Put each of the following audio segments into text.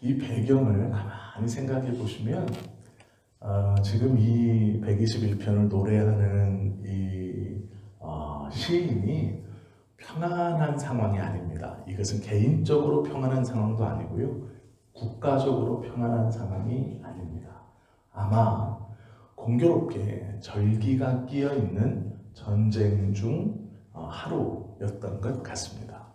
이 배경을 가만히 생각해 보시면 지금 이 121편을 노래하는 이 시인이 평안한 상황이 아닙니다. 이것은 개인적으로 평안한 상황도 아니고요. 국가적으로 평안한 상황이 아닙니다. 아마 공교롭게 절기가 끼어 있는 전쟁 중 하루였던 것 같습니다.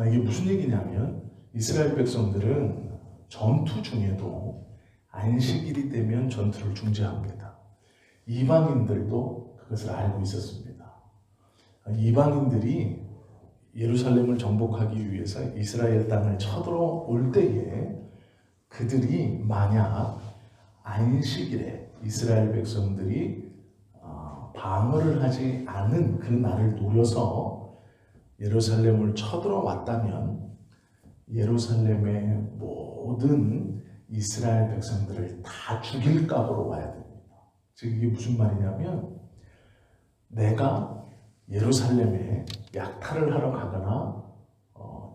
이게 무슨 얘기냐면 이스라엘 백성들은 전투 중에도 안식일이 되면 전투를 중지합니다. 이방인들도 그것을 알고 있었습니다. 이방인들이 예루살렘을 정복하기 위해서 이스라엘 땅을 쳐들어올 때에 그들이 만약 안식일에 이스라엘 백성들이 방어를 하지 않은 그 날을 노려서 예루살렘을 쳐들어왔다면 예루살렘의 모든 이스라엘 백성들을 다 죽일 각오로 와야 됩니다. 즉 이게 무슨 말이냐면 내가 예루살렘에 약탈을 하러 가거나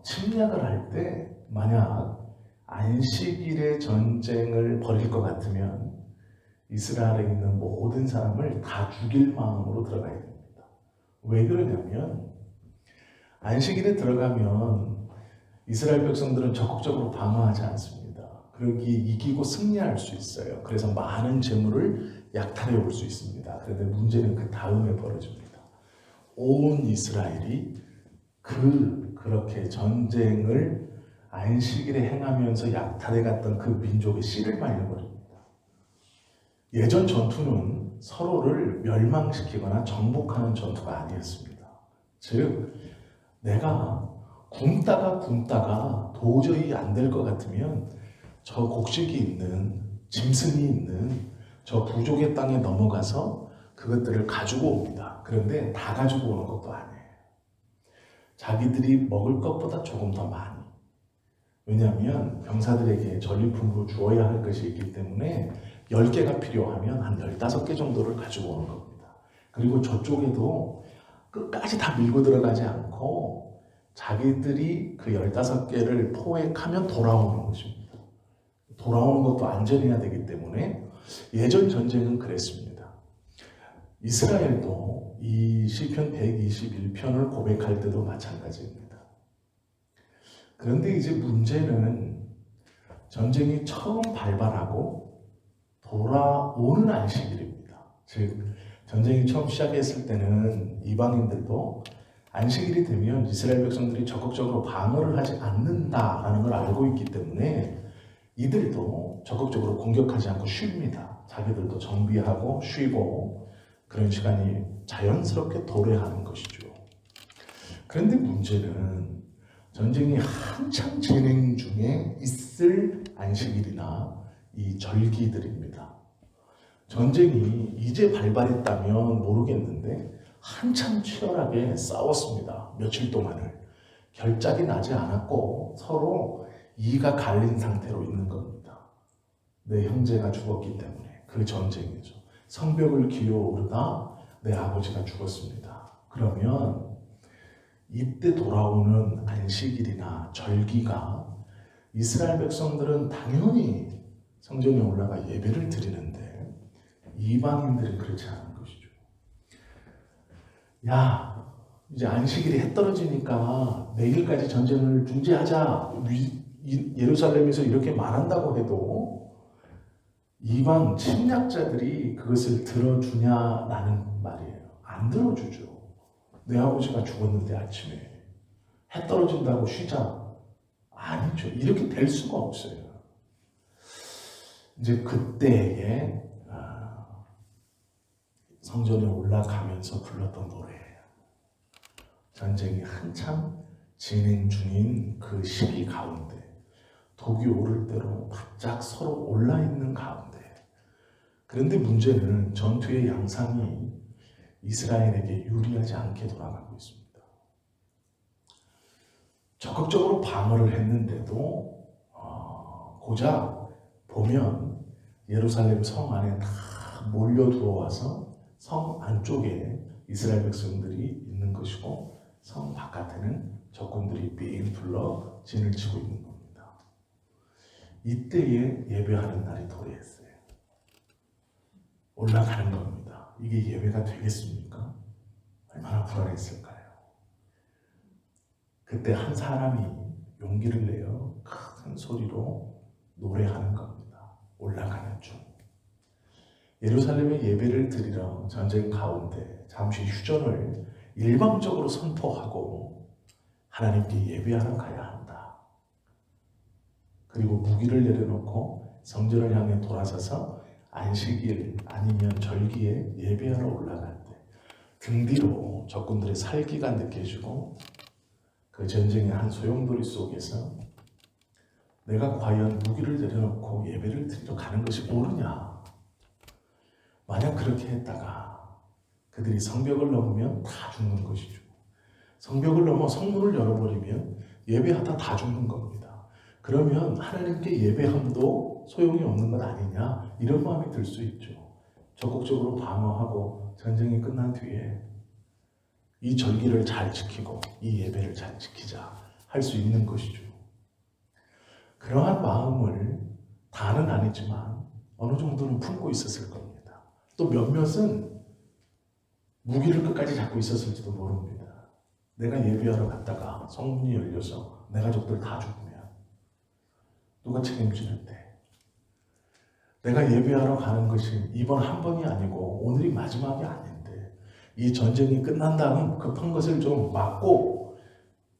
침략을 할 때 만약 안식일에 전쟁을 벌일 것 같으면 이스라엘에 있는 모든 사람을 다 죽일 마음으로 들어가야 됩니다. 왜 그러냐면 안식일에 들어가면 이스라엘 백성들은 적극적으로 방어하지 않습니다. 그러기 이기고 승리할 수 있어요. 그래서 많은 재물을 약탈해 올 수 있습니다. 그런데 문제는 그 다음에 벌어집니다. 온 이스라엘이 그렇게 전쟁을 안식일에 행하면서 약탈해 갔던 그 민족의 씨를 말려버립니다. 예전 전투는 서로를 멸망시키거나 정복하는 전투가 아니었습니다. 즉 내가 굶다가 도저히 안 될 것 같으면 저 곡식이 있는 짐승이 있는 저 부족의 땅에 넘어가서 그것들을 가지고 옵니다. 그런데 다 가지고 오는 것도 아니에요. 자기들이 먹을 것보다 조금 더 많이. 왜냐하면 병사들에게 전리품으로 주어야 할 것이 있기 때문에 10개가 필요하면 한 15개 정도를 가지고 오는 겁니다. 그리고 저쪽에도 끝까지 다 밀고 들어가지 않고 자기들이 그 15개를 포획하면 돌아오는 것입니다. 돌아오는 것도 안전해야 되기 때문에 예전 전쟁은 그랬습니다. 이스라엘도 이 시편 121편을 고백할 때도 마찬가지입니다. 그런데 이제 문제는 전쟁이 처음 발발하고 돌아오는 안식일입니다. 즉 전쟁이 처음 시작했을 때는 이방인들도 안식일이 되면 이스라엘 백성들이 적극적으로 방어를 하지 않는다라는 걸 알고 있기 때문에 이들도 적극적으로 공격하지 않고 쉽니다. 자기들도 정비하고 쉬고 그런 시간이 자연스럽게 도래하는 것이죠. 그런데 문제는 전쟁이 한창 진행 중에 있을 안식일이나 이 절기들입니다. 전쟁이 이제 발발했다면 모르겠는데 한참 치열하게 싸웠습니다. 며칠 동안을. 결작이 나지 않았고 서로 이가 갈린 상태로 있는 겁니다. 내 형제가 죽었기 때문에 그 전쟁이죠. 성벽을 기어오르다 내 아버지가 죽었습니다. 그러면 이때 돌아오는 안식일이나 절기가 이스라엘 백성들은 당연히 성전에 올라가 예배를 드리는데 이방인들은 그렇지 않은 것이죠. 야, 이제 안식일이 해 떨어지니까 내일까지 전쟁을 중지하자. 예루살렘에서 이렇게 말한다고 해도 이방 침략자들이 그것을 들어주냐라는 말이에요. 안 들어주죠. 내 아버지가 죽었는데 아침에 해 떨어진다고 쉬자. 아니죠. 이렇게 될 수가 없어요. 이제 그때에 성전에 올라가면서 불렀던 노래예요. 전쟁이 한참 진행 중인 그 시기 가운데 독이 오를 대로 바짝 서로 올라있는 가운데 그런데 문제는 전투의 양상이 이스라엘에게 유리하지 않게 돌아가고 있습니다. 적극적으로 방어를 했는데도 고작 보면 예루살렘 성 안에 다 몰려 들어와서 성 안쪽에 이스라엘 백성들이 있는 것이고 성 바깥에는 적군들이 삥 둘러 진을 치고 있는 겁니다. 이때에 예배하는 날이 도래했어요. 올라가는 겁니다. 이게 예배가 되겠습니까? 얼마나 불안했을까요? 그때 한 사람이 용기를 내어 큰 소리로 노래하는 겁니다. 올라가는 중. 예루살렘에 예배를 드리러 전쟁 가운데 잠시 휴전을 일방적으로 선포하고 하나님께 예배하러 가야 한다. 그리고 무기를 내려놓고 성전을 향해 돌아서서 안식일 아니면 절기에 예배하러 올라갈 때 등 뒤로 적군들의 살기가 느껴지고 그 전쟁의 한 소용돌이 속에서 내가 과연 무기를 내려놓고 예배를 드리러 가는 것이 옳으냐? 만약 그렇게 했다가 그들이 성벽을 넘으면 다 죽는 것이죠. 성벽을 넘어 성문을 열어버리면 예배하다 다 죽는 겁니다. 그러면 하나님께 예배함도 소용이 없는 것 아니냐? 이런 마음이 들 수 있죠. 적극적으로 방어하고 전쟁이 끝난 뒤에 이 절기를 잘 지키고 이 예배를 잘 지키자 할 수 있는 것이죠. 그러한 마음을 다는 아니지만 어느 정도는 품고 있었을 겁니다. 또 몇몇은 무기를 끝까지 잡고 있었을지도 모릅니다. 내가 예배하러 갔다가 성문이 열려서 내 가족들 다 죽으면 누가 책임지는데, 내가 예배하러 가는 것이 이번 한 번이 아니고 오늘이 마지막이 아닌데 이 전쟁이 끝난 다음 급한 것을 좀 막고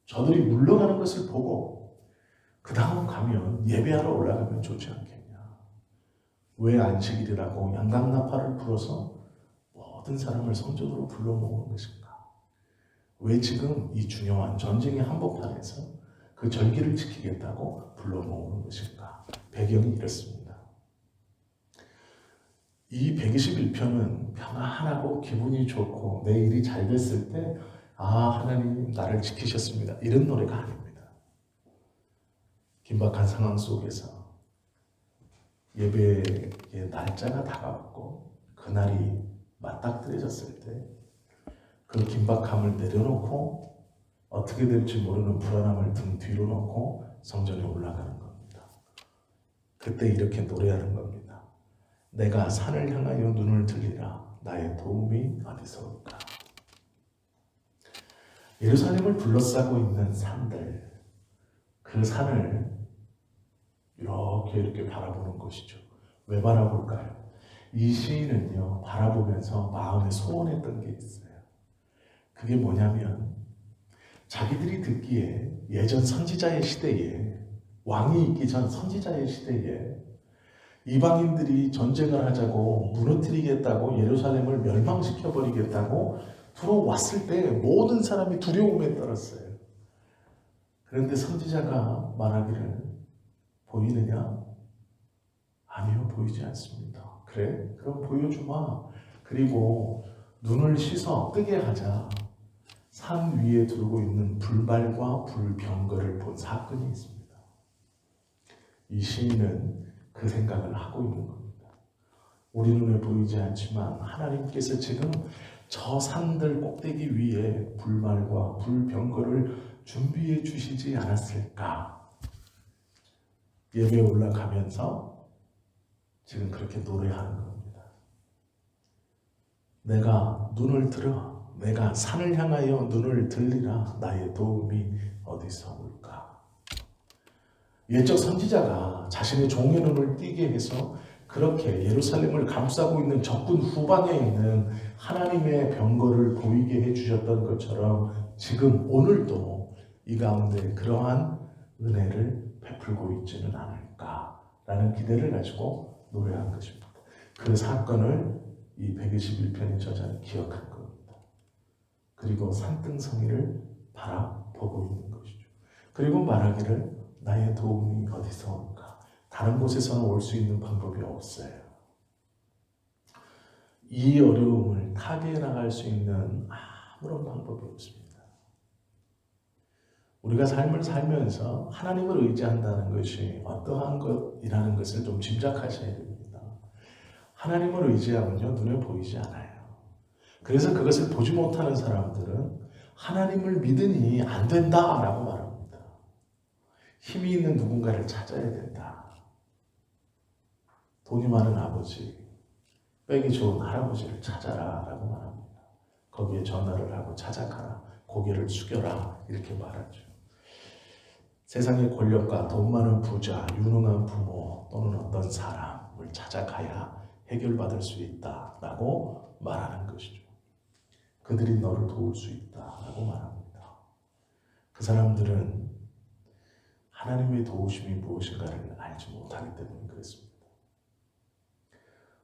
저들이 물러가는 것을 보고 그 다음 가면 예배하러 올라가면 좋지 않겠냐. 왜 안식일이라고 양강나팔을 불어서 모든 사람을 성전으로 불러 모으는 것인가. 왜 지금 이 중요한 전쟁의 한복판에서 그 절기를 지키겠다고 불러 모으는 것인가. 배경이 이렇습니다. 이 121편은 평안하고 기분이 좋고 내 일이 잘 됐을 때 하나님 나를 지키셨습니다. 이런 노래가 아닙니다. 긴박한 상황 속에서 예배의 날짜가 다가왔고 그날이 맞닥뜨려졌을 때 그 긴박함을 내려놓고 어떻게 될지 모르는 불안함을 등 뒤로 놓고 성전에 올라가는 겁니다. 그때 이렇게 노래하는 겁니다. 내가 산을 향하여 눈을 들리라. 나의 도움이 어디서 올까? 예루살렘을 둘러싸고 있는 산들, 그 산을 이렇게 바라보는 것이죠. 왜 바라볼까요? 이 시인은요, 바라보면서 마음에 소원했던 게 있어요. 그게 뭐냐면 자기들이 듣기에 예전 선지자의 시대에, 왕이 있기 전 선지자의 시대에 이방인들이 전쟁을 하자고 무너뜨리겠다고 예루살렘을 멸망시켜버리겠다고 들어왔을 때 모든 사람이 두려움에 떨었어요. 그런데 선지자가 말하기를 보이느냐? 아니요, 보이지 않습니다. 그래? 그럼 보여주마. 그리고 눈을 씻어 뜨게 하자. 산 위에 두르고 있는 불발과 불병거를 본 사건이 있습니다. 이 시인은 그 생각을 하고 있는 겁니다. 우리 눈에 보이지 않지만 하나님께서 지금 저 산들 꼭대기 위에 불말과 불병거를 준비해 주시지 않았을까? 예배에 올라가면서 지금 그렇게 노래하는 겁니다. 내가 눈을 들어, 내가 산을 향하여 눈을 들리라. 나의 도움이 어디서 올까? 옛적 선지자가 자신의 종의 눈을 띄게 해서 그렇게 예루살렘을 감싸고 있는 적군 후방에 있는 하나님의 병거를 보이게 해주셨던 것처럼 지금 오늘도 이 가운데 그러한 은혜를 베풀고 있지는 않을까라는 기대를 가지고 노래한 것입니다. 그 사건을 이 121편의 저자는 기억한 겁니다. 그리고 산등성이를 바라보고 있는 것이죠. 그리고 말하기를 나의 도움이 어디서 올까? 다른 곳에서는 올 수 있는 방법이 없어요. 이 어려움을 타개해 나갈 수 있는 아무런 방법이 없습니다. 우리가 삶을 살면서 하나님을 의지한다는 것이 어떠한 것이라는 것을 좀 짐작하셔야 됩니다. 하나님을 의지하면요, 눈에 보이지 않아요. 그래서 그것을 보지 못하는 사람들은 하나님을 믿으니 안 된다라고 말합니다. 힘이 있는 누군가를 찾아야 된다. 돈이 많은 아버지, 빼기 좋은 할아버지를 찾아라 라고 말합니다. 거기에 전화를 하고 찾아가라, 고개를 숙여라 이렇게 말하죠. 세상의 권력과 돈 많은 부자, 유능한 부모 또는 어떤 사람을 찾아가야 해결받을 수 있다라고 말하는 것이죠. 그들이 너를 도울 수 있다라고 말합니다. 그 사람들은 하나님의 도우심이 무엇인가를 알지 못하기 때문에 그렇습니다.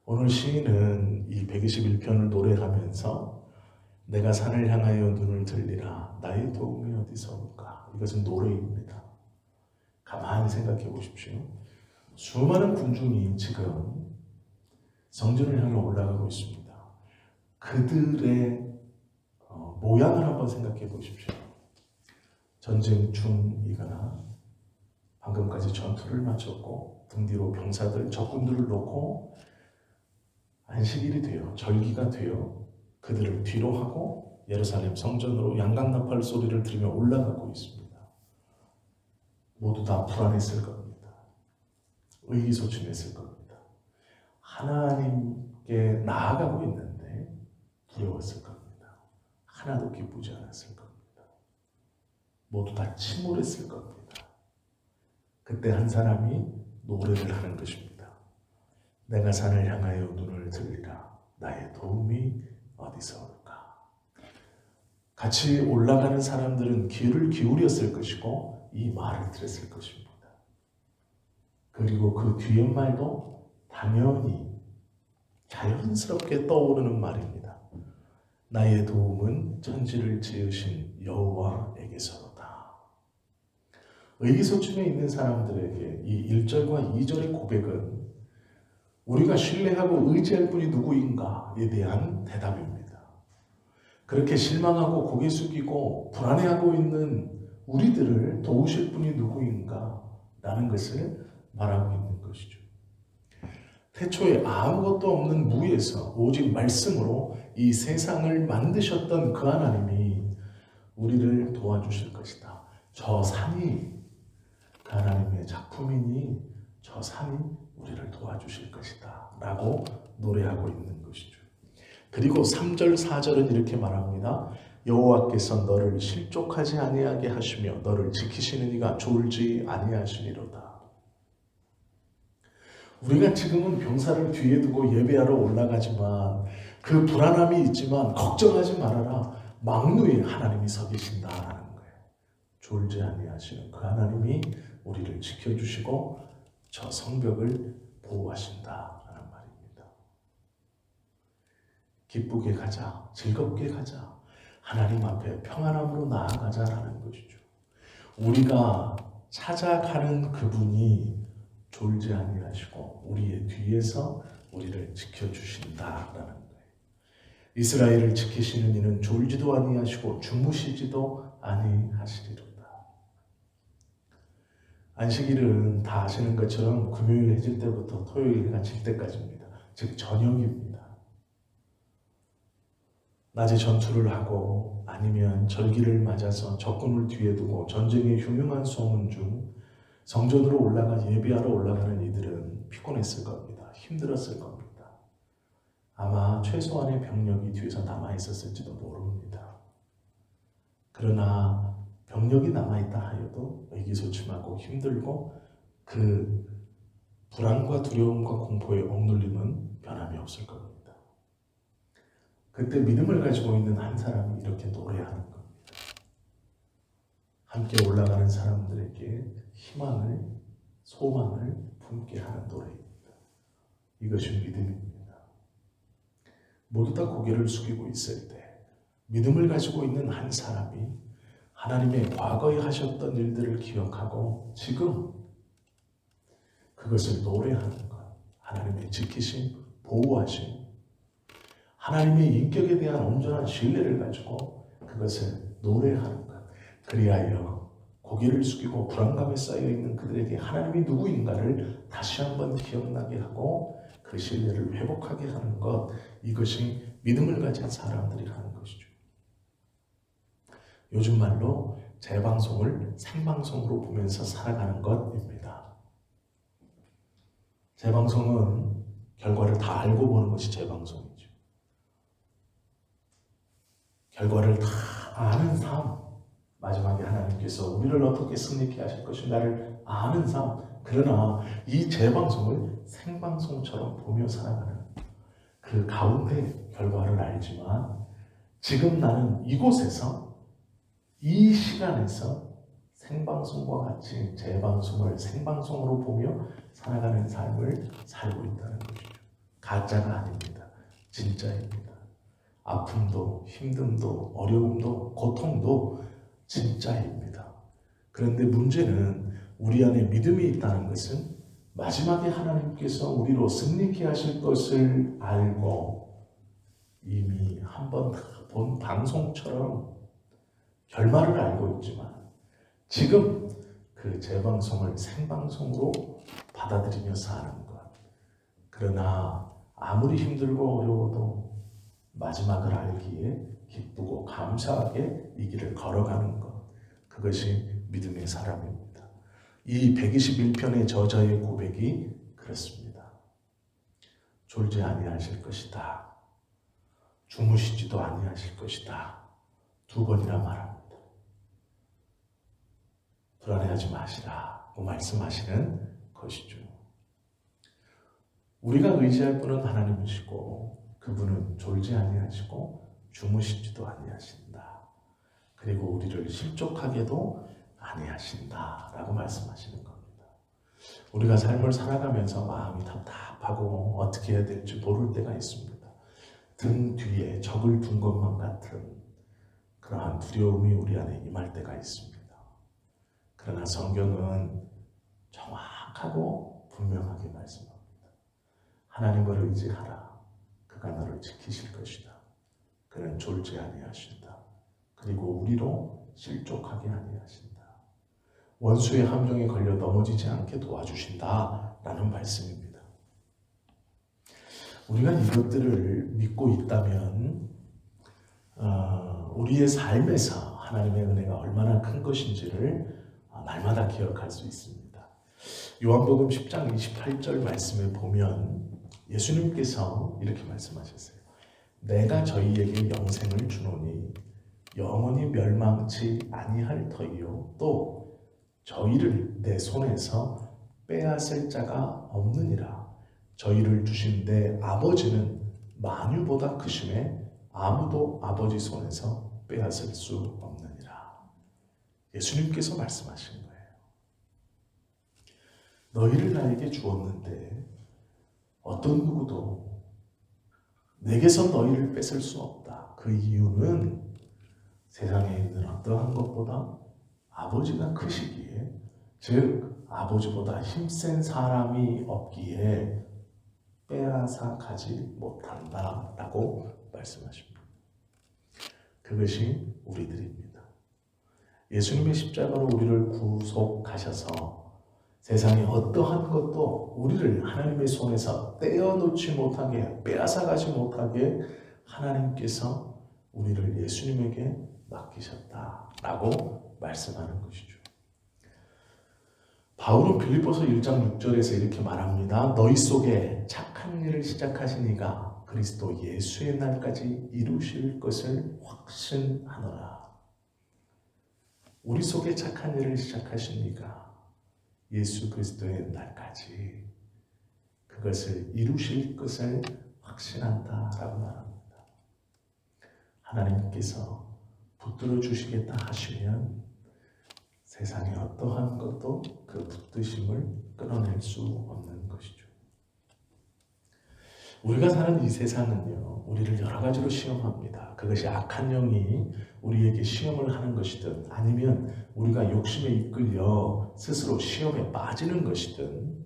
오늘 시인은 이 121편을 노래하면서 내가 산을 향하여 눈을 들리라 나의 도움이 어디서 올까? 이것은 노래입니다. 가만히 생각해 보십시오. 수많은 군중이 지금 성전을 향해 올라가고 있습니다. 그들의 모양을 한번 생각해 보십시오. 전쟁 중이거나 방금까지 전투를 마쳤고 등 뒤로 병사들, 적군들을 놓고 안식일이 되어 절기가 되어 그들을 뒤로 하고 예루살렘 성전으로 양강나팔 소리를 들으며 올라가고 있습니다. 모두 다 불안했을 겁니다. 의기소침했을 겁니다. 하나님께 나아가고 있는데 두려웠을 겁니다. 하나도 기쁘지 않았을 겁니다. 모두 다 침울했을 겁니다. 그때 한 사람이 노래를 하는 것입니다. 내가 산을 향하여 눈을 들리라 나의 도움이 어디서 올까? 같이 올라가는 사람들은 귀를 기울였을 것이고 이 말을 들었을 것입니다. 그리고 그 뒤에 말도 당연히 자연스럽게 떠오르는 말입니다. 나의 도움은 천지를 지으신 여호와에게서로다. 의기소침해 있는 사람들에게 이 1절과 2절의 고백은 우리가 신뢰하고 의지할 분이 누구인가에 대한 대답입니다. 그렇게 실망하고 고개 숙이고 불안해하고 있는 우리들을 도우실 분이 누구인가 라는 것을 말하고 있는 것이죠. 태초에 아무것도 없는 무에서 오직 말씀으로 이 세상을 만드셨던 그 하나님이 우리를 도와주실 것이다. 저 산이 그 하나님의 작품이니 저 산이 우리를 도와주실 것이다 라고 노래하고 있는 것이죠. 그리고 3절 4절은 이렇게 말합니다. 여호와께서 너를 실족하지 아니하게 하시며 너를 지키시는 이가 졸지 아니하시리로다. 우리가 지금은 병사를 뒤에 두고 예배하러 올라가지만 그 불안함이 있지만 걱정하지 말아라. 망루에 하나님이 서 계신다라는 거예요. 졸지 아니하시는 그 하나님이 우리를 지켜주시고 저 성벽을 보호하신다라는 말입니다. 기쁘게 가자, 즐겁게 가자, 하나님 앞에 평안함으로 나아가자라는 것이죠. 우리가 찾아가는 그분이 졸지 아니하시고 우리의 뒤에서 우리를 지켜주신다라는 거예요. 이스라엘을 지키시는 이는 졸지도 아니하시고 주무시지도 아니하시리로다. 안식일은 다 아시는 것처럼 금요일 해질 때부터 토요일 질 때까지입니다. 즉 저녁입니다. 낮에 전투를 하고 아니면 절기를 맞아서 적군을 뒤에 두고 전쟁의 흉흉한 소문 중 성전으로 올라가 예배하러 올라가는 이들은 피곤했을 겁니다. 힘들었을 겁니다. 아마 최소한의 병력이 뒤에서 남아있었을지도 모릅니다. 그러나 병력이 남아있다 하여도 의기소침하고 힘들고 그 불안과 두려움과 공포의 억눌림은 변함이 없을 겁니다. 그때 믿음을 가지고 있는 한 사람이 이렇게 노래하는 겁니다. 함께 올라가는 사람들에게 희망을, 소망을 품게 하는 노래입니다. 이것이 믿음입니다. 모두 다 고개를 숙이고 있을 때 믿음을 가지고 있는 한 사람이 하나님의 과거에 하셨던 일들을 기억하고 지금 그것을 노래하는 것, 하나님의 지키심, 보호하심, 하나님의 인격에 대한 온전한 신뢰를 가지고 그것을 노래하는 것, 그리하여 고개를 숙이고 불안감에 쌓여있는 그들에게 하나님이 누구인가를 다시 한번 기억나게 하고 그 신뢰를 회복하게 하는 것, 이것이 믿음을 가진 사람들이 하는 것이죠. 요즘 말로 재방송을 생방송으로 보면서 살아가는 것입니다. 재방송은 결과를 다 알고 보는 것이 재방송이죠. 결과를 다 아는 삶, 마지막에 하나님께서 우리를 어떻게 승리케 하실 것인가를 아는 삶, 그러나 이 재방송을 생방송처럼 보며 살아가는 그 가운데 결과를 알지만 지금 나는 이곳에서 이 시간에서 생방송과 같이 재방송을 생방송으로 보며 살아가는 삶을 살고 있다는 것이죠. 가짜가 아닙니다. 진짜입니다. 아픔도 힘듦도 어려움도 고통도 진짜입니다. 그런데 문제는 우리 안에 믿음이 있다는 것은 마지막에 하나님께서 우리로 승리케 하실 것을 알고 이미 한번 본 방송처럼 결말을 알고 있지만 지금 그 재방송을 생방송으로 받아들이며 사는 것. 그러나 아무리 힘들고 어려워도 마지막을 알기에 기쁘고 감사하게 이 길을 걸어가는 것. 그것이 믿음의 사람입니다. 이 121편의 저자의 고백이 그렇습니다. 졸지 아니하실 것이다. 주무시지도 아니하실 것이다. 2번이나 말합니다. 불안해하지 마시라고 말씀하시는 것이죠. 우리가 의지할 분은 하나님이시고 그분은 졸지 아니하시고 주무시지도 아니하신다. 그리고 우리를 실족하게도 아니하신다라고 말씀하시는 겁니다. 우리가 삶을 살아가면서 마음이 답답하고 어떻게 해야 될지 모를 때가 있습니다. 등 뒤에 적을 둔 것만 같은 그러한 두려움이 우리 안에 임할 때가 있습니다. 그러나 성경은 정확하고 분명하게 말씀합니다. 하나님을 의지하라. 그가 너를 지키실 것이다. 그는 졸지 아니하신다. 그리고 우리로 실족하게 아니하신다. 원수의 함정에 걸려 넘어지지 않게 도와주신다라는 말씀입니다. 우리가 이것들을 믿고 있다면 우리의 삶에서 하나님의 은혜가 얼마나 큰 것인지를 날마다 기억할 수 있습니다. 요한복음 10장 28절 말씀에 보면 예수님께서 이렇게 말씀하셨어요. 내가 저희에게 영생을 주노니 영원히 멸망치 아니할 터이요 또 저희를 내 손에서 빼앗을 자가 없느니라. 저희를 주신 내 아버지는 만유보다 크심에 아무도 아버지 손에서 빼앗을 수 없느니라. 예수님께서 말씀하신 거예요. 너희를 나에게 주었는데 어떤 누구도 내게서 너희를 뺏을 수 없다. 그 이유는 세상에 있는 어떠한 것보다 아버지가 크시기에, 즉 아버지보다 힘센 사람이 없기에 빼앗아 가지 못한다라고 말씀하십니다. 그것이 우리들입니다. 예수님의 십자가로 우리를 구속하셔서 세상에 어떠한 것도 우리를 하나님의 손에서 떼어놓지 못하게, 빼앗아가지 못하게 하나님께서 우리를 예수님에게 맡기셨다라고 말씀하는 것이죠. 바울은 빌립보서 1장 6절에서 이렇게 말합니다. 너희 속에 착한 일을 시작하신 이가 그리스도 예수의 날까지 이루실 것을 확신하노라. 우리 속에 착한 일을 시작하신 이가 예수 그리스도의 날까지 그것을 이루실 것을 확신한다라고 말합니다. 하나님께서 붙들어 주시겠다 하시면 세상에 어떠한 것도 그 붙드심을 끊어낼 수 없는 것이죠. 우리가 사는 이 세상은요, 우리를 여러 가지로 시험합니다. 그것이 악한 영이 우리에게 시험을 하는 것이든 아니면 우리가 욕심에 이끌려 스스로 시험에 빠지는 것이든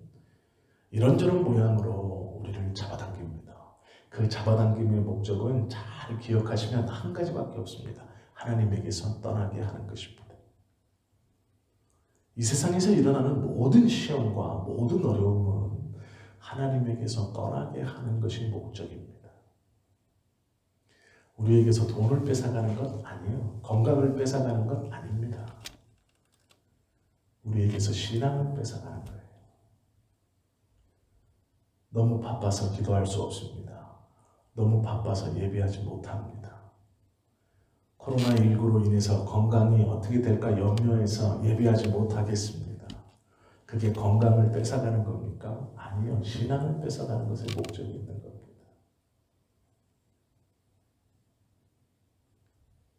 이런저런 모양으로 우리를 잡아당깁니다. 그 잡아당김의 목적은 잘 기억하시면 한 가지밖에 없습니다. 하나님에게서 떠나게 하는 것입니다. 이 세상에서 일어나는 모든 시험과 모든 어려움은 하나님에게서 떠나게 하는 것이 목적입니다. 우리에게서 돈을 뺏어가는 것 아니에요. 건강을 뺏어가는 것 아닙니다. 우리에게서 신앙을 뺏어가는 거예요. 너무 바빠서 기도할 수 없습니다. 너무 바빠서 예배하지 못합니다. 코로나19로 인해서 건강이 어떻게 될까 염려해서 예배하지 못하겠습니다. 그게 건강을 뺏어가는 겁니까? 아니요. 신앙을 뺏어가는 것에 목적이 있는 겁니다.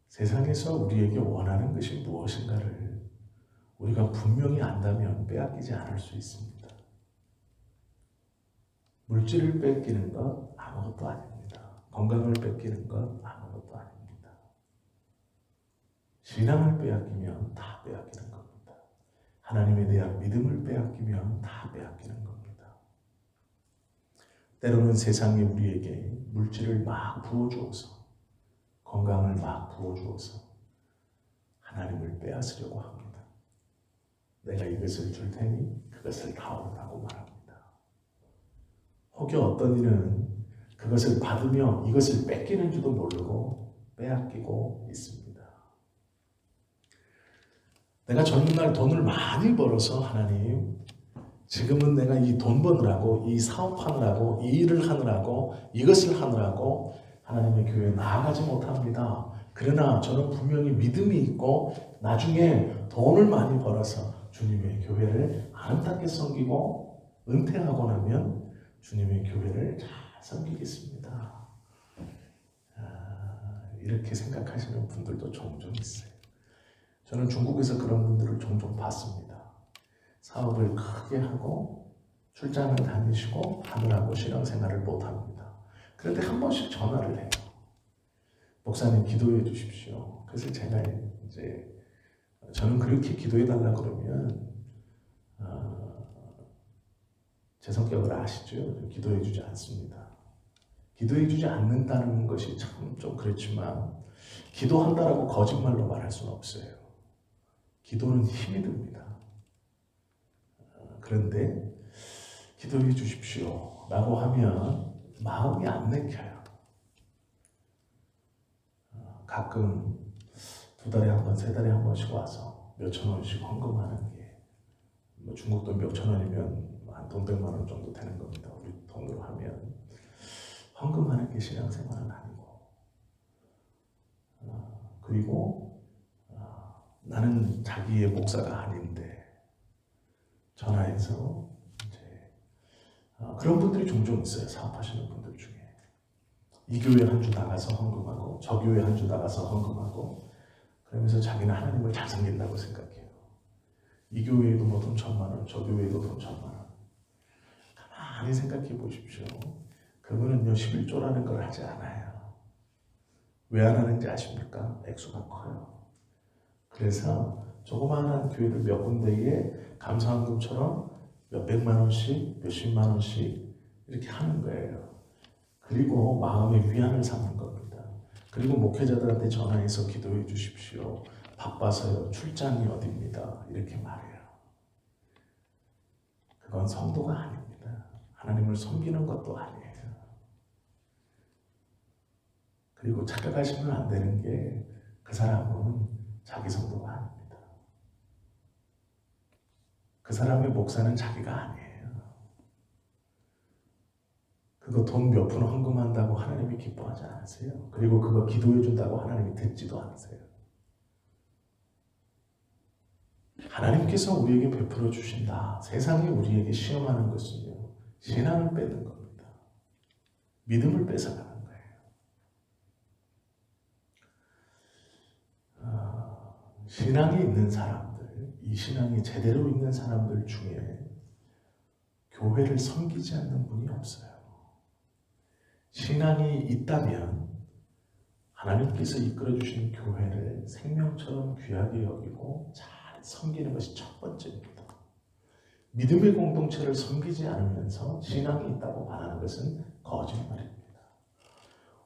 세상에서 우리에게 원하는 것이 무엇인가를 우리가 분명히 안다면 빼앗기지 않을 수 있습니다. 물질을 뺏기는 것 아무것도 아닙니다. 건강을 뺏기는 것 아무것도 아닙니다. 신앙을 빼앗기면 다 빼앗기는 겁니다. 하나님에 대한 믿음을 빼앗기면 다 빼앗기는 겁니다. 때로는 세상이 우리에게 물질을 막 부어주어서 건강을 막 부어주어서 하나님을 빼앗으려고 합니다. 내가 이것을 줄 테니 그것을 다오라고 말합니다. 혹여 어떤 이는 그것을 받으며 이것을 뺏기는 줄도 모르고 빼앗기고 있습니다. 내가 젊은 날 돈을 많이 벌어서 하나님, 지금은 내가 이 돈 버느라고, 이 사업하느라고, 이 일을 하느라고, 이것을 하느라고 하나님의 교회에 나아가지 못합니다. 그러나 저는 분명히 믿음이 있고 나중에 돈을 많이 벌어서 주님의 교회를 아름답게 섬기고 은퇴하고 나면 주님의 교회를 잘 섬기겠습니다. 이렇게 생각하시는 분들도 종종 있어요. 저는 중국에서 그런 분들을 종종 봤습니다. 사업을 크게 하고 출장을 다니시고 하느라고 신앙생활을 못합니다. 그런데 한 번씩 전화를 해요. 목사님 기도해 주십시오. 그래서 제가 이제 저는 그렇게 기도해 달라 그러면 제 성격을 아시죠? 기도해 주지 않습니다. 기도해 주지 않는다는 것이 참 좀 그렇지만 기도한다라고 거짓말로 말할 수는 없어요. 기도는 힘이 듭니다. 그런데 기도해 주십시오 라고 하면 마음이 안 내켜요. 가끔 2달에 한 번, 3달에 한 번씩 와서 몇천 원씩 헌금하는 게 뭐 중국 돈 몇천 원이면 한 돈 100만 원 정도 되는 겁니다. 우리 돈으로 하면 헌금하는 게 신앙생활은 아니고 그리고 나는 자기의 목사가 아닌데 전화해서 이제 그런 분들이 종종 있어요. 사업하시는 분들 중에 이 교회 한 주 나가서 헌금하고 저 교회 한 주 나가서 헌금하고 그러면서 자기는 하나님을 잘 섬긴다고 생각해요. 이 교회에도 뭐 돈 1,000만 원, 저 교회에도 돈 1,000만 원. 가만히 생각해 보십시오. 그분은요 11조라는 걸 하지 않아요. 왜 안 하는지 아십니까? 액수가 커요. 그래서 조그마한 교회들 몇 군데에 감사헌금처럼 몇백만 원씩, 몇십만 원씩 이렇게 하는 거예요. 그리고 마음의 위안을 삼는 겁니다. 그리고 목회자들한테 전화해서 기도해 주십시오. 바빠서요. 출장이 어딥니다. 이렇게 말해요. 그건 성도가 아닙니다. 하나님을 섬기는 것도 아니에요. 그리고 착각하시면 안 되는 게 그 사람은 자기 성도가 아닙니다. 그 사람의 목사는 자기가 아니에요. 그거 돈 몇 푼 헌금한다고 하나님이 기뻐하지 않으세요. 그리고 그거 기도해 준다고 하나님이 듣지도 않으세요. 하나님께서 우리에게 베풀어 주신다. 세상이 우리에게 시험하는 것은요. 신앙을 뺏는 겁니다. 믿음을 뺏어가는 거예요. 신앙이 있는 사람들, 이 신앙이 제대로 있는 사람들 중에 교회를 섬기지 않는 분이 없어요. 신앙이 있다면 하나님께서 이끌어 주신 교회를 생명처럼 귀하게 여기고 잘 섬기는 것이 첫 번째입니다. 믿음의 공동체를 섬기지 않으면서 신앙이 있다고 말하는 것은 거짓말입니다.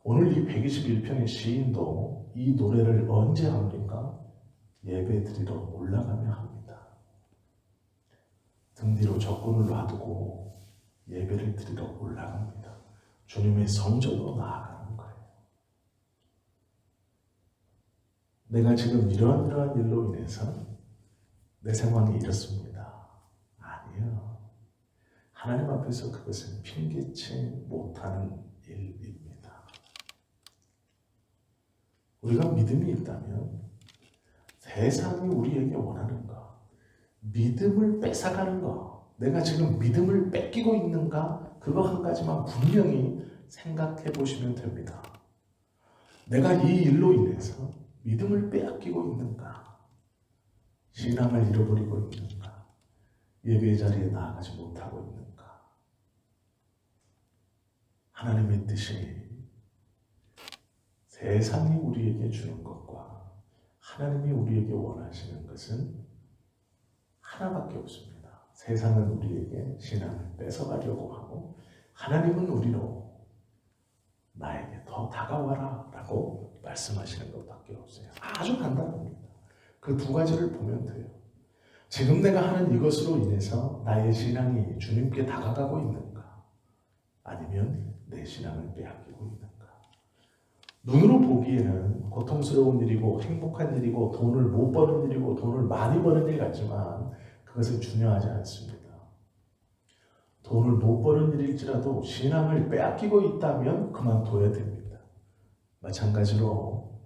오늘 이 121편의 시인도 이 노래를 언제 합니까? 예배 드리러 올라가며 합니다. 등 뒤로 적군을 놔두고 예배를 드리러 올라갑니다. 주님의 성전으로 나아가는 거예요. 내가 지금 이러한 일로 인해서 내 상황이 이렇습니다. 아니에요. 하나님 앞에서 그것은 핑계치 못하는 일입니다. 우리가 믿음이 있다면 세상이 우리에게 원하는가, 믿음을 뺏어가는가, 내가 지금 믿음을 뺏기고 있는가, 그거 한 가지만 분명히 생각해 보시면 됩니다. 내가 이 일로 인해서 믿음을 빼앗기고 있는가, 신앙을 잃어버리고 있는가, 예배 자리에 나아가지 못하고 있는가. 하나님의 뜻이 세상이 우리에게 주는 것과 하나님이 우리에게 원하시는 것은 하나밖에 없습니다. 세상은 우리에게 신앙을 뺏어가려고 하고, 하나님은 우리로 나에게 더 다가와라 라고 말씀하시는 것밖에 없어요. 아주 간단합니다. 그 두 가지를 보면 돼요. 지금 내가 하는 이것으로 인해서 나의 신앙이 주님께 다가가고 있는가, 아니면 내 신앙을 빼앗기고 있는가. 눈으로 보기에는 고통스러운 일이고 행복한 일이고 돈을 못 버는 일이고 돈을 많이 버는 일 같지만 그것은 중요하지 않습니다. 돈을 못 버는 일일지라도 신앙을 빼앗기고 있다면 그만둬야 됩니다. 마찬가지로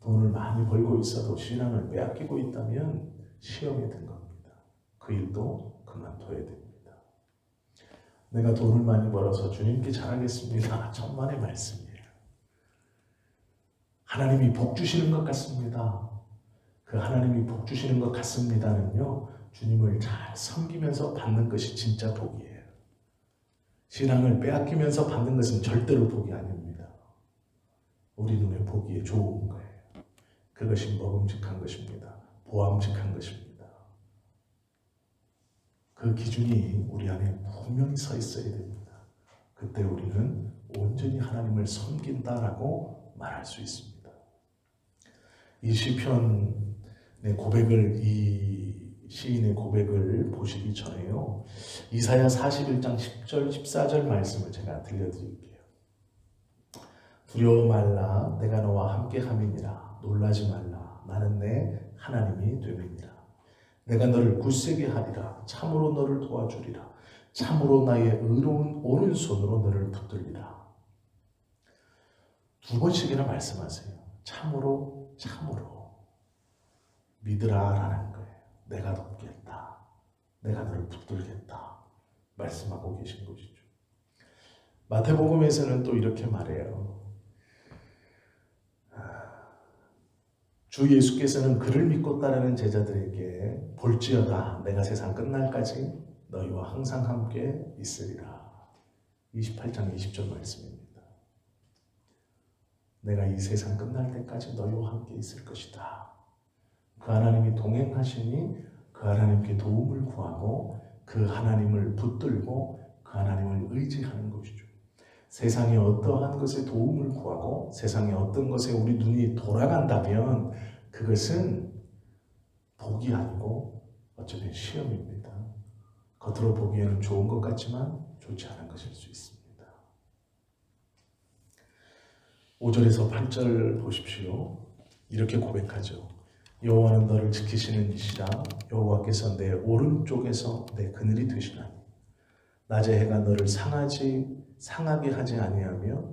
돈을 많이 벌고 있어도 신앙을 빼앗기고 있다면 시험이 든 겁니다. 그 일도 그만둬야 됩니다. 내가 돈을 많이 벌어서 주님께 잘하겠습니다. 천만의 말씀이에요. 하나님이 복 주시는 것 같습니다. 그 하나님이 복 주시는 것 같습니다는요, 주님을 잘 섬기면서 받는 것이 진짜 복이에요. 신앙을 빼앗기면서 받는 것은 절대로 복이 아닙니다. 우리 눈에 보기에 좋은 거예요. 그것이 먹음직한 것입니다. 보암직한 것입니다. 그 기준이 우리 안에 분명히 서 있어야 됩니다. 그때 우리는 온전히 하나님을 섬긴다라고 말할 수 있습니다. 이 시편의 고백을, 이 시인의 고백을 보시기 전에요, 이사야 41장 10절 14절 말씀을 제가 들려드릴게요. 두려워 말라, 내가 너와 함께 함이니라. 놀라지 말라, 나는 내 하나님이 됨이니라. 내가 너를 굳세게 하리라. 참으로 너를 도와주리라. 참으로 나의 의로운 오른손으로 너를 붙들리라. 두 번씩이나 말씀하세요. 참으로, 참으로 믿으라 라는 거예요. 내가 돕겠다, 내가 너를 붙들겠다 말씀하고 계신 것이죠. 마태복음에서는 또 이렇게 말해요. 주 예수께서는 그를 믿고 따르는 제자들에게 볼지어다 내가 세상 끝날까지 너희와 항상 함께 있으리라. 28장 20절 말씀입니다. 내가 이 세상 끝날 때까지 너희와 함께 있을 것이다. 그 하나님이 동행하시니 그 하나님께 도움을 구하고 그 하나님을 붙들고 그 하나님을 의지하는 것이죠. 세상에 어떠한 것에 도움을 구하고 세상에 어떤 것에 우리 눈이 돌아간다면 그것은 복이 아니고 어쩌면 시험입니다. 겉으로 보기에는 좋은 것 같지만 좋지 않은 것일 수 있습니다. 5절에서 8절 보십시오. 이렇게 고백하죠. 여호와는 너를 지키시는 이시라. 여호와께서 내 오른쪽에서 내 그늘이 되시나니 낮에 해가 너를 상하게 하지 아니하며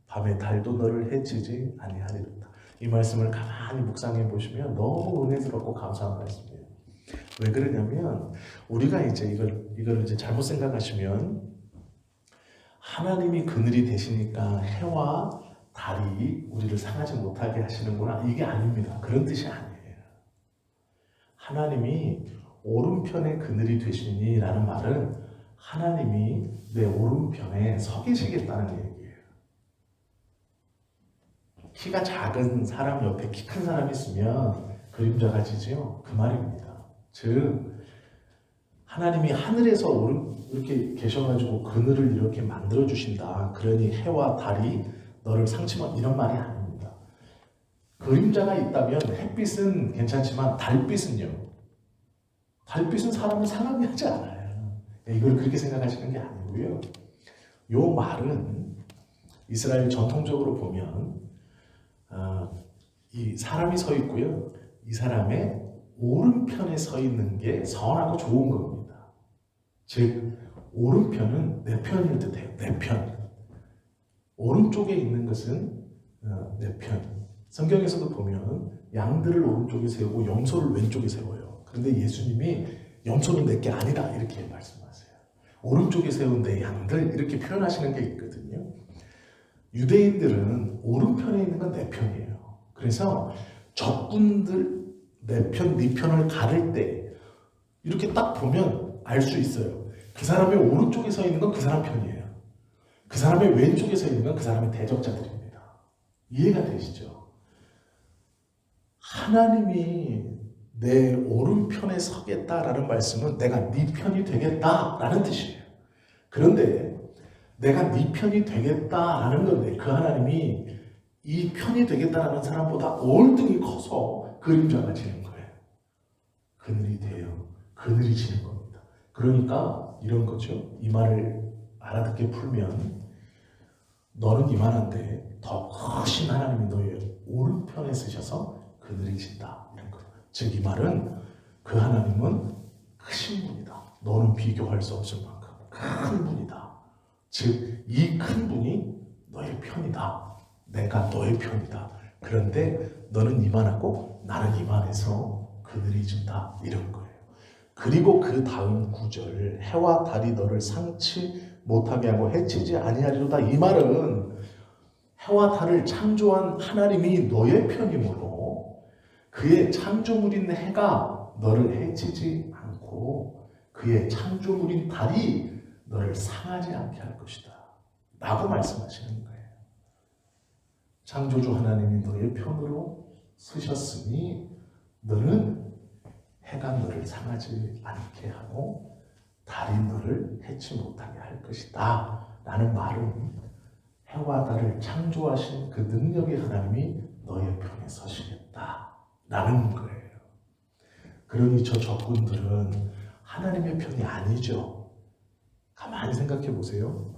밤에 달도 너를 해치지 아니하리로다. 이 말씀을 가만히 묵상해 보시면 너무 은혜스럽고 감사한 말씀이에요. 왜 그러냐면 우리가 이제 이걸 이제 잘못 생각하시면 하나님이 그늘이 되시니까 해와 달이 우리를 상하지 못하게 하시는구나, 이게 아닙니다. 그런 뜻이 아니에요. 하나님이 오른편에 그늘이 되시니 라는 말은 하나님이 내 오른편에 서 계시겠다는 얘기예요. 키가 작은 사람 옆에 키 큰 사람이 있으면 그림자가 지지요? 그 말입니다. 즉 하나님이 하늘에서 이렇게 계셔가지고 그늘을 이렇게 만들어 주신다. 그러니 해와 달이 너를 상치면, 이런 말이 아닙니다. 그림자가 있다면 햇빛은 괜찮지만 달빛은요, 달빛은 사람을 상하게 하지 않아요. 이걸 그렇게 생각하시는 게 아니고요. 요 말은 이스라엘 전통적으로 보면 이 사람이 서 있고요, 이 사람의 오른편에 서 있는 게 선하고 좋은 겁니다. 즉 오른편은 내 편을 뜻해요. 내 편. 오른쪽에 있는 것은 내 편. 성경에서도 보면 양들을 오른쪽에 세우고 염소를 왼쪽에 세워요. 그런데 예수님이 염소는 내 게 아니다 이렇게 말씀하세요. 오른쪽에 세운 내 양들 이렇게 표현하시는 게 있거든요. 유대인들은 오른편에 있는 건 내 편이에요. 그래서 적군들 내 편, 네 편을 가를 때 이렇게 딱 보면 알 수 있어요. 그 사람의 오른쪽에 서 있는 건 그 사람 편이에요. 그 사람의 왼쪽에 서 있는 건 그 사람의 대적자들입니다. 이해가 되시죠? 하나님이 내 오른편에 서겠다라는 말씀은 내가 네 편이 되겠다라는 뜻이에요. 그런데 내가 네 편이 되겠다라는 건데 그 하나님이 이 편이 되겠다라는 사람보다 월등히 커서 그림자가 지는 거예요. 그늘이 돼요. 그늘이 지는 겁니다. 그러니까 이런 거죠. 이 말을 알아듣게 풀면 너는 이만한데 더 크신 하나님이 너의 오른편에 서셔서 그늘이 진다. 이런 거예요. 즉 이 말은 그 하나님은 크신 분이다. 너는 비교할 수 없을 만큼 큰 분이다. 즉 이 큰 분이 너의 편이다. 내가 너의 편이다. 그런데 너는 이만하고 나는 이만해서 그늘이 진다. 이런 거예요. 그리고 그 다음 구절 해와 달이 너를 상치 못하게 하고 해치지 아니하리로다. 이 말은 해와 달을 창조한 하나님이 너의 편이므로 그의 창조물인 해가 너를 해치지 않고 그의 창조물인 달이 너를 상하지 않게 할 것이다 라고 말씀하시는 거예요. 창조주 하나님이 너의 편으로 서셨으니 너는 해가 너를 상하지 않게 하고 달이 너를 해치 못하게 할 것이다 라는 말은 해와 달을 창조하신 그 능력의 하나님이 너의 편에 서시겠다 라는 거예요. 그러니 저 적군들은 하나님의 편이 아니죠. 가만히 생각해 보세요.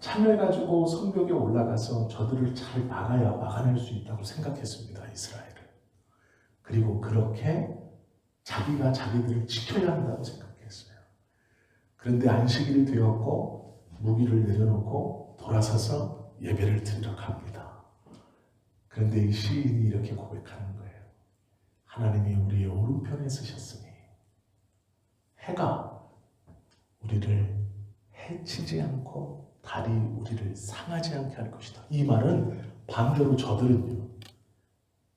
창을 가지고 성벽에 올라가서 저들을 잘 막아야 막아낼 수 있다고 생각했습니다. 이스라엘을. 그리고 그렇게 자기가 자기들을 지켜야 한다고 생각했어요. 그런데 안식일이 되었고 무기를 내려놓고 돌아서서 예배를 드리러 갑니다. 그런데 이 시인이 이렇게 고백하는 거예요. 하나님이 우리의 오른편에 서셨으니 해가 우리를 해치지 않고 달이 우리를 상하지 않게 할 것이다. 이 말은 반대로 저들은요.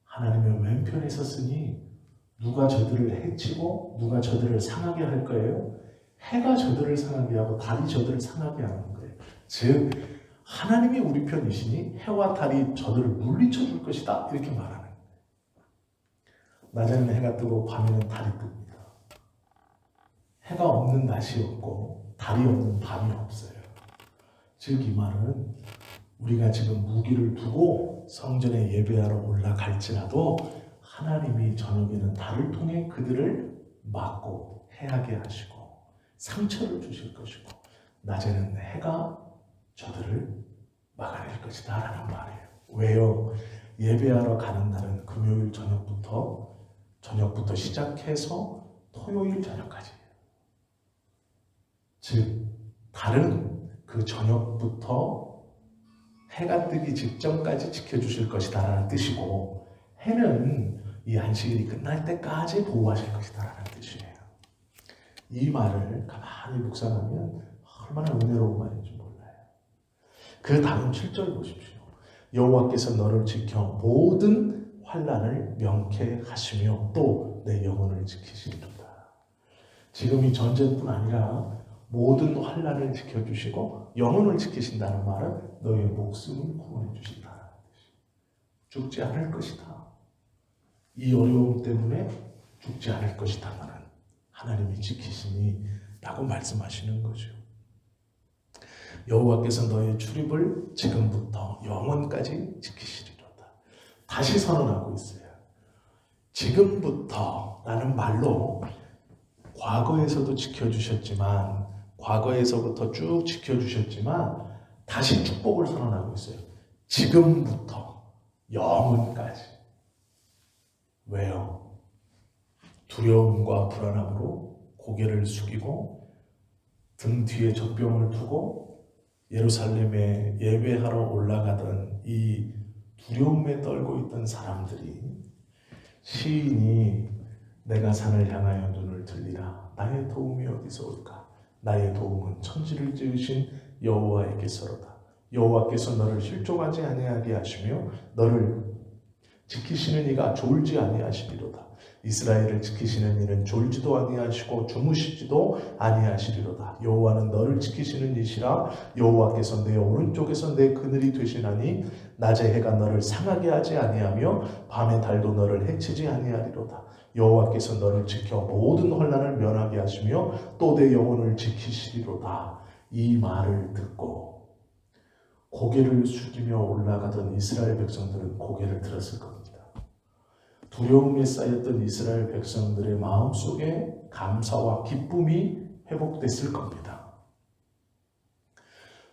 하나님의 왼편에 섰으니 누가 저들을 해치고 누가 저들을 상하게 할 거예요? 해가 저들을 상하게 하고 달이 저들을 상하게 하는 거예요. 즉 하나님이 우리 편이시니 해와 달이 저들을 물리쳐 줄 것이다 이렇게 말하는 거예요. 낮에는 해가 뜨고 밤에는 달이 뜹니다. 해가 없는 낮이 없고 달이 없는 밤이 없어요. 즉 이 말은 우리가 지금 무기를 두고 성전에 예배하러 올라갈지라도 하나님이 저녁에는 달을 통해 그들을 막고 해하게 하시고 상처를 주실 것이고 낮에는 해가 저들을 막아낼 것이다 라는 말이에요. 왜요? 예배하러 가는 날은 금요일 저녁부터 시작해서 토요일 저녁까지예요. 즉 달은 그 저녁부터 해가 뜨기 직전까지 지켜주실 것이다 라는 뜻이고 해는 이 안식일이 끝날 때까지 보호하실 것이다 라는 뜻이에요. 이 말을 가만히 묵상하면 얼마나 은혜로운 말인지 몰라요. 그 다음 7절 보십시오. 여호와께서 너를 지켜 모든 환난을 명쾌하시며 또 내 영혼을 지키시리로다. 지금 이 전쟁뿐 아니라 모든 환난을 지켜주시고 영혼을 지키신다는 말은 너의 목숨을 구원해 주신다는 뜻이에요. 죽지 않을 것이다. 이 어려움 때문에 죽지 않을 것이다라는 하나님이 지키시니 라고 말씀하시는 거죠. 여호와께서 너의 출입을 지금부터 영원까지 지키시리로다. 다시 선언하고 있어요. 지금부터라는 말로 과거에서도 지켜주셨지만 과거에서부터 쭉 지켜주셨지만 다시 축복을 선언하고 있어요. 지금부터 영원까지. 왜요? 두려움과 불안함으로 고개를 숙이고 등 뒤에 젖병을 두고 예루살렘에 예배하러 올라가던 이 두려움에 떨고 있던 사람들이 시인이 내가 산을 향하여 눈을 들리라 나의 도움이 어디서 올까 나의 도움은 천지를 지으신 여호와에게서로다 여호와께서 너를 실족하지 아니하게 하시며 너를 지키시는 이가 졸지 아니하시리로다 이스라엘을 지키시는 이는 졸지도 아니하시고 주무시지도 아니하시리로다 여호와는 너를 지키시는 이시라 여호와께서 내 오른쪽에서 내 그늘이 되시나니 낮에 해가 너를 상하게 하지 아니하며 밤에 달도 너를 해치지 아니하리로다 여호와께서 너를 지켜 모든 환난을 면하게 하시며 또 내 영혼을 지키시리로다 이 말을 듣고 고개를 숙이며 올라가던 이스라엘 백성들은 고개를 들었을 겁니다. 두려움에 쌓였던 이스라엘 백성들의 마음속에 감사와 기쁨이 회복됐을 겁니다.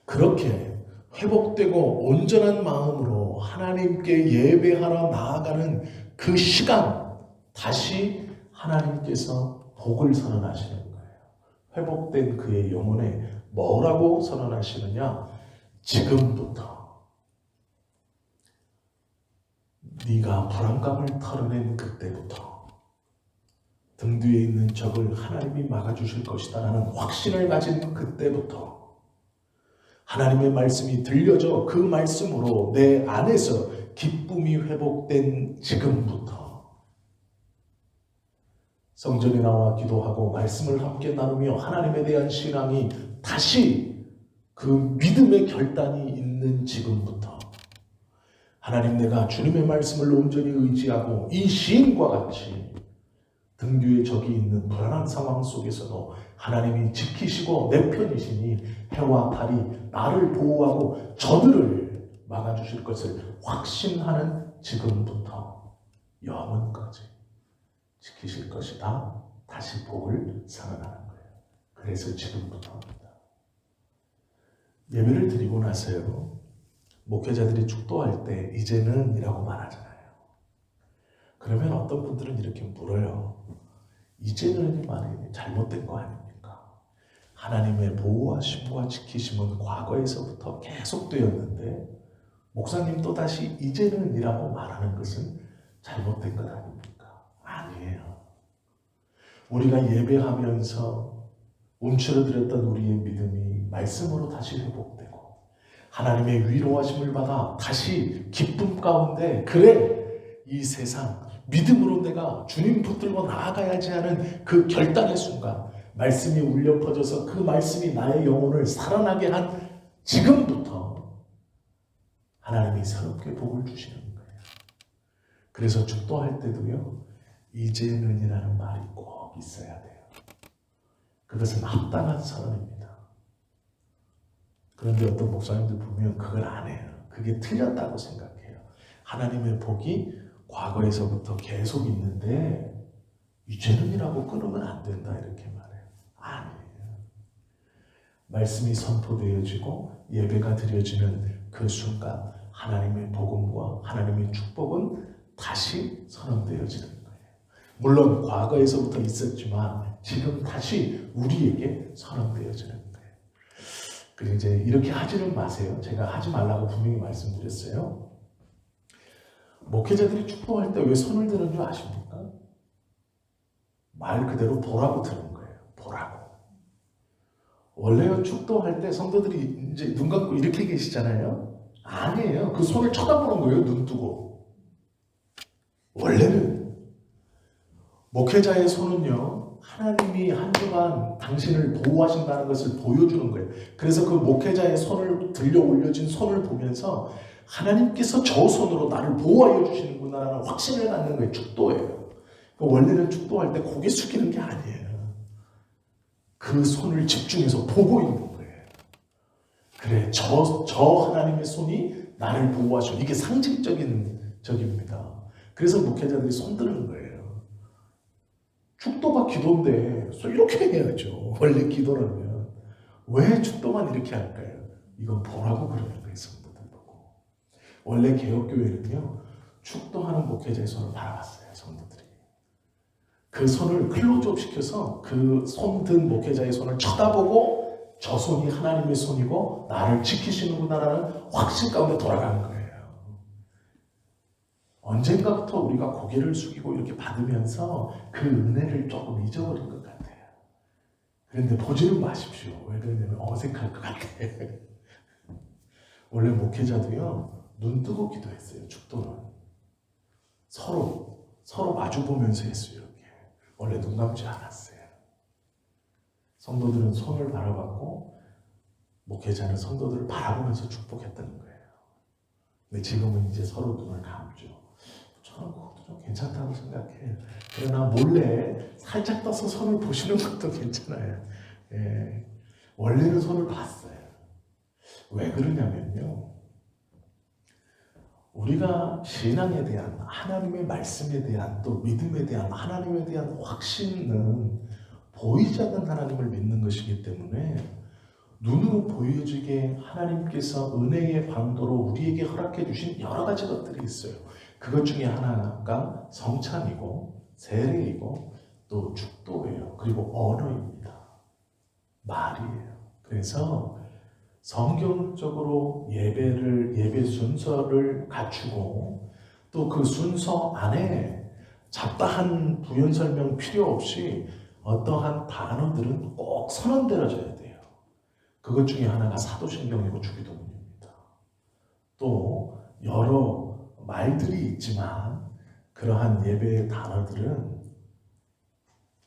그렇게 회복되고 온전한 마음으로 하나님께 예배하러 나아가는 그 시간 다시 하나님께서 복을 선언하시는 거예요. 회복된 그의 영혼에 뭐라고 선언하시느냐? 지금부터 네가 불안감을 털어낸 그때부터 등 뒤에 있는 적을 하나님이 막아주실 것이다 라는 확신을 가진 그때부터 하나님의 말씀이 들려져 그 말씀으로 내 안에서 기쁨이 회복된 지금부터 성전에 나와 기도하고 말씀을 함께 나누며 하나님에 대한 신앙이 다시 그 믿음의 결단이 있는 지금부터 하나님 내가 주님의 말씀을 온전히 의지하고 이 시인과 같이 등 뒤에 적이 있는 불안한 상황 속에서도 하나님이 지키시고 내 편이시니 해와 달이 나를 보호하고 저들을 막아주실 것을 확신하는 지금부터 영원까지 지키실 것이다. 다시 복을 선언하는 거예요. 그래서 지금부터입니다. 예배를 드리고 나서요. 목회자들이 축도할 때 이제는 이라고 말하잖아요. 그러면 어떤 분들은 이렇게 물어요. 이제는 이 말이 잘못된 거 아닙니까? 하나님의 보호하심과 지키심은 과거에서부터 계속되었는데 목사님 또다시 이제는 이라고 말하는 것은 잘못된 것 아닙니까? 아니에요. 우리가 예배하면서 움츠러들었던 우리의 믿음이 말씀으로 다시 회복되고 하나님의 위로하심을 받아 다시 기쁨 가운데 그래 이 세상 믿음으로 내가 주님 붙들고 나아가야지 하는 그 결단의 순간 말씀이 울려 퍼져서 그 말씀이 나의 영혼을 살아나게 한 지금부터 하나님이 새롭게 복을 주시는 거예요. 그래서 축도할 때도요 이제는이라는 말이 꼭 있어야 돼요. 그것은 합당한 선언입니다. 그런데 어떤 목사님들 보면 그걸 안 해요. 그게 틀렸다고 생각해요. 하나님의 복이 과거에서부터 계속 있는데 이제는이라고 끊으면 안 된다 이렇게 말해요. 아니에요. 말씀이 선포되어지고 예배가 드려지는 그 순간 하나님의 복음과 하나님의 축복은 다시 선언되어지는 거예요. 물론 과거에서부터 있었지만 지금 다시 우리에게 선언되어지는 거예요. 그리고 이제 이렇게 하지는 마세요. 제가 하지 말라고 분명히 말씀드렸어요. 목회자들이 축도할 때 왜 손을 드는 줄 아십니까? 말 그대로 보라고 드는 거예요. 보라고. 원래요 축도할 때 성도들이 이제 눈 감고 이렇게 계시잖아요. 아니에요. 그 손을 쳐다보는 거예요. 눈 뜨고. 원래는 목회자의 손은요. 하나님이 한 주간 당신을 보호하신다는 것을 보여주는 거예요. 그래서 그 목회자의 손을 들려 올려진 손을 보면서 하나님께서 저 손으로 나를 보호하여 주시는구나라는 확신을 갖는 거예요. 축도예요. 원래는 축도할 때 고개 숙이는 게 아니에요. 그 손을 집중해서 보고 있는 거예요. 그래, 저 하나님의 손이 나를 보호하셔. 이게 상징적인 적입니다. 그래서 목회자들이 손 드는 거예요. 축도가 기도인데 이렇게 해야죠. 원래 기도라면. 왜 축도만 이렇게 할까요? 이건 보라고 그러는 거예요. 성도들 보고. 원래 개혁교회는요. 축도하는 목회자의 손을 바라봤어요. 성도들이. 그 손을 클로즈업 시켜서 그 손 든 목회자의 손을 쳐다보고 저 손이 하나님의 손이고 나를 지키시는구나라는 확신 가운데 돌아가는 거예요. 언젠가부터 우리가 고개를 숙이고 이렇게 받으면서 그 은혜를 조금 잊어버린 것 같아요. 그런데 보지는 마십시오. 왜 그러냐면 어색할 것 같아요. 원래 목회자도요, 눈 뜨고 기도했어요. 축도는 서로 마주 보면서 했어요. 이렇게 원래 눈 감지 않았어요. 성도들은 손을 바라봤고 목회자는 성도들을 바라보면서 축복했다는 거예요. 근데 지금은 이제 서로 눈을 감죠. 저는 그것도 좀 괜찮다고 생각해요. 그러나 몰래 살짝 떠서 손을 보시는 것도 괜찮아요. 예. 원래는 손을 봤어요. 왜 그러냐면요, 우리가 신앙에 대한, 하나님의 말씀에 대한, 또 믿음에 대한, 하나님에 대한 확신은 보이지 않는 하나님을 믿는 것이기 때문에 눈으로 보여지게 하나님께서 은혜의 방도로 우리에게 허락해 주신 여러 가지 것들이 있어요. 그것 중에 하나가 성찬이고 세례이고 또 축도예요. 그리고 언어입니다. 말이에요. 그래서 성경적으로 예배 순서를 갖추고 또 그 순서 안에 잡다한 부연 설명 필요 없이 어떠한 단어들은 꼭 선언되어져야 돼요. 그것 중에 하나가 사도신경이고 주기도문입니다. 또 여러 말들이 있지만 그러한 예배의 단어들은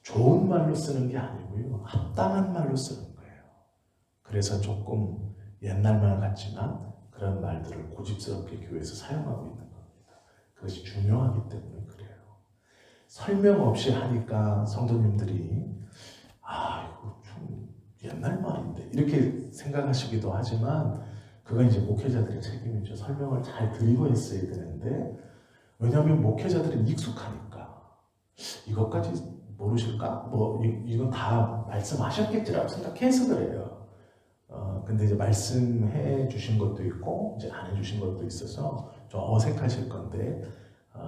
좋은 말로 쓰는 게 아니고요, 합당한 말로 쓰는 거예요. 그래서 조금 옛날 말 같지만 그런 말들을 고집스럽게 교회에서 사용하고 있는 겁니다. 그것이 중요하기 때문에 그래요. 설명 없이 하니까 성도님들이 이거 좀 옛날 말인데 이렇게 생각하시기도 하지만 그건 이제 목회자들의 책임이죠. 설명을 잘 드리고 했어야 되는데, 왜냐하면 목회자들은 익숙하니까 이것까지 모르실까? 이건 다 말씀하셨겠지라고 생각해서 그래요. 근데 이제 말씀해 주신 것도 있고 이제 안 해주신 것도 있어서 좀 어색하실 건데,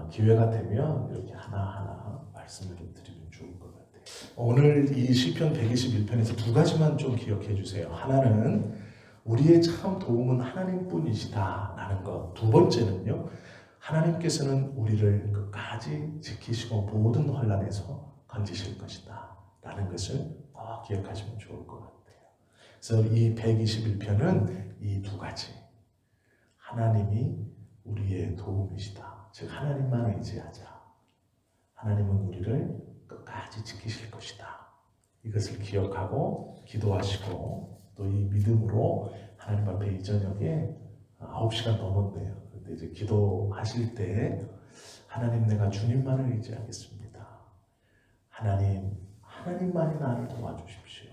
기회가 되면 이렇게 하나하나 말씀을 좀 드리면 좋을 것 같아요. 오늘 이 시편 121편에서 두 가지만 좀 기억해 주세요. 하나는 우리의 참 도움은 하나님뿐이시다 라는 것. 두 번째는요, 하나님께서는 우리를 끝까지 지키시고 모든 환난에서 건지실 것이다 라는 것을 꼭 기억하시면 좋을 것 같아요. 그래서 이 121편은 이 두 가지, 하나님이 우리의 도움이시다, 즉 하나님만 의지하자, 하나님은 우리를 끝까지 지키실 것이다, 이것을 기억하고 기도하시고 또 이 믿음으로 하나님 앞에 이 저녁에 9시간 넘었네요. 근데 이제 기도하실 때 하나님, 내가 주님만을 의지하겠습니다. 하나님만이 나를 도와주십시오.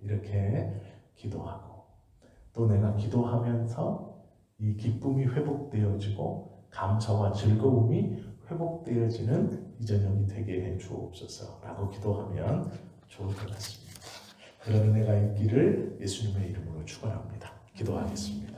이렇게 기도하고, 또 내가 기도하면서 이 기쁨이 회복되어지고 감사와 즐거움이 회복되어지는 이 저녁이 되게 해 주옵소서 라고 기도하면 좋을 것 같습니다. 그런 은혜가 있기를 예수님의 이름으로 축원합니다. 기도하겠습니다.